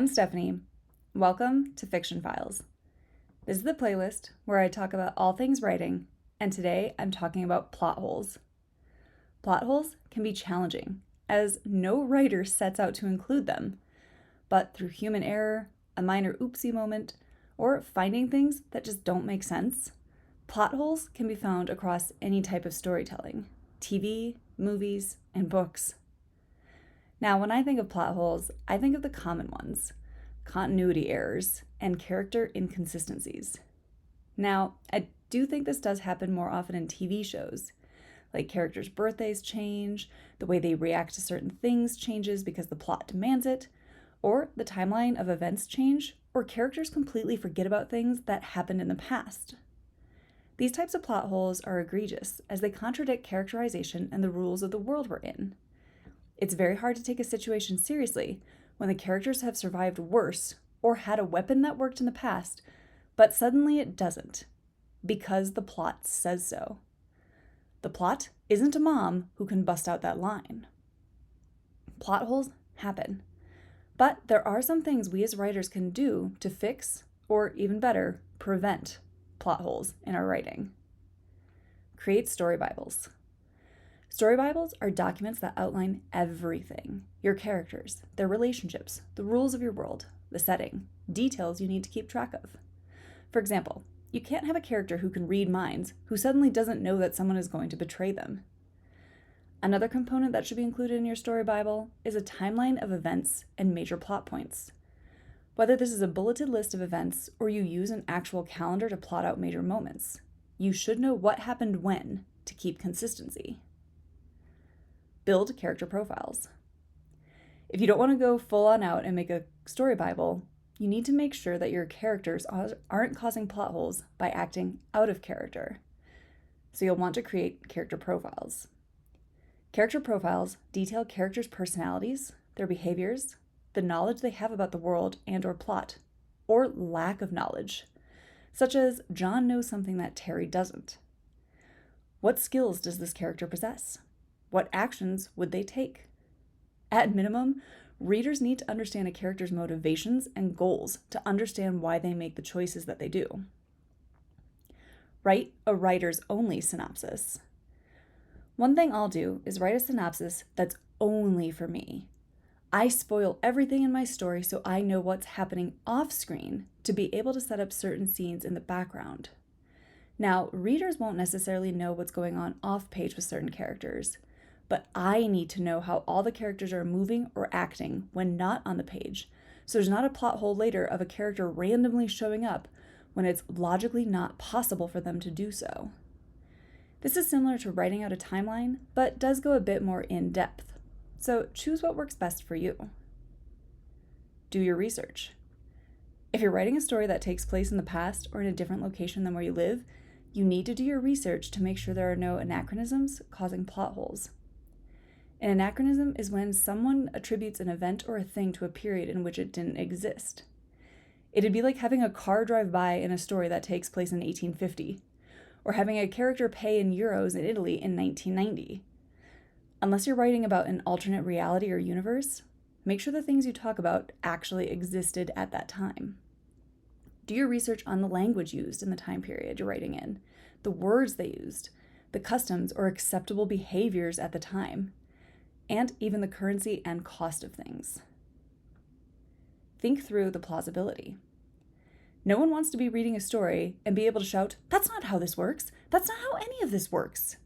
I'm Stephanie. Welcome to Fiction Files. This is the playlist where I talk about all things writing, and today I'm talking about plot holes. Plot holes can be challenging, as no writer sets out to include them, but through human error, a minor oopsie moment, or finding things that just don't make sense, plot holes can be found across any type of storytelling: TV, movies, and books. Now, when I think of plot holes, I think of the common ones: continuity errors and character inconsistencies. Now, I do think this does happen more often in TV shows. Like characters' birthdays change, the way they react to certain things changes because the plot demands it, or the timeline of events change, or characters completely forget about things that happened in the past. These types of plot holes are egregious as they contradict characterization and the rules of the world we're in. It's very hard to take a situation seriously when the characters have survived worse or had a weapon that worked in the past, but suddenly it doesn't, because the plot says so. The plot isn't a mom who can bust out that line. Plot holes happen, but there are some things we as writers can do to fix, or even better, prevent plot holes in our writing. Create story Bibles. Story Bibles are documents that outline everything: your characters, their relationships, the rules of your world, the setting, details you need to keep track of. For example, you can't have a character who can read minds who suddenly doesn't know that someone is going to betray them. Another component that should be included in your story Bible is a timeline of events and major plot points. Whether this is a bulleted list of events or you use an actual calendar to plot out major moments, you should know what happened when to keep consistency. Build character profiles. If you don't want to go full on out and make a story Bible, you need to make sure that your characters aren't causing plot holes by acting out of character. So you'll want to create character profiles. Character profiles detail characters' personalities, their behaviors, the knowledge they have about the world and/or plot, or lack of knowledge, such as John knows something that Terry doesn't. What skills does this character possess? What actions would they take? At minimum, readers need to understand a character's motivations and goals to understand why they make the choices that they do. Write a writer's only synopsis. One thing I'll do is write a synopsis that's only for me. I spoil everything in my story so I know what's happening off screen to be able to set up certain scenes in the background. Now, readers won't necessarily know what's going on off page with certain characters, but I need to know how all the characters are moving or acting when not on the page, so there's not a plot hole later of a character randomly showing up when it's logically not possible for them to do so. This is similar to writing out a timeline, but does go a bit more in depth, so choose what works best for you. Do your research. If you're writing a story that takes place in the past or in a different location than where you live, you need to do your research to make sure there are no anachronisms causing plot holes. An anachronism is when someone attributes an event or a thing to a period in which it didn't exist. It'd be like having a car drive by in a story that takes place in 1850, or having a character pay in euros in Italy in 1990. Unless you're writing about an alternate reality or universe, make sure the things you talk about actually existed at that time. Do your research on the language used in the time period you're writing in, the words they used, the customs or acceptable behaviors at the time, and even the currency and cost of things. Think through the plausibility. No one wants to be reading a story and be able to shout, "That's not how this works! That's not how any of this works!"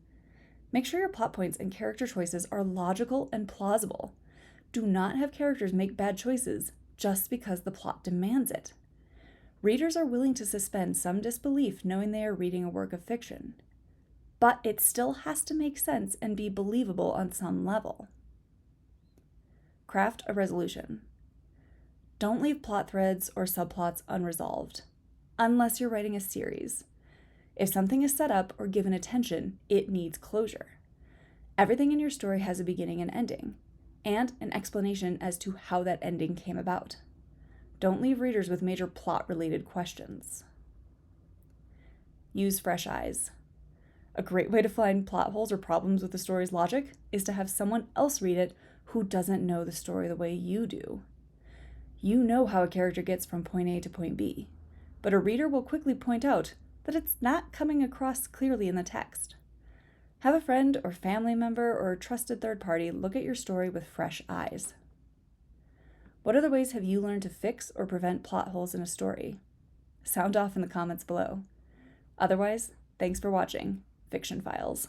Make sure your plot points and character choices are logical and plausible. Do not have characters make bad choices just because the plot demands it. Readers are willing to suspend some disbelief knowing they are reading a work of fiction, but it still has to make sense and be believable on some level. Craft a resolution. Don't leave plot threads or subplots unresolved, unless you're writing a series. If something is set up or given attention, it needs closure. Everything in your story has a beginning and ending, and an explanation as to how that ending came about. Don't leave readers with major plot-related questions. Use fresh eyes. A great way to find plot holes or problems with the story's logic is to have someone else read it who doesn't know the story the way you do. You know how a character gets from point A to point B, but a reader will quickly point out that it's not coming across clearly in the text. Have a friend or family member or a trusted third party look at your story with fresh eyes. What other ways have you learned to fix or prevent plot holes in a story? Sound off in the comments below. Otherwise, thanks for watching Fiction Files.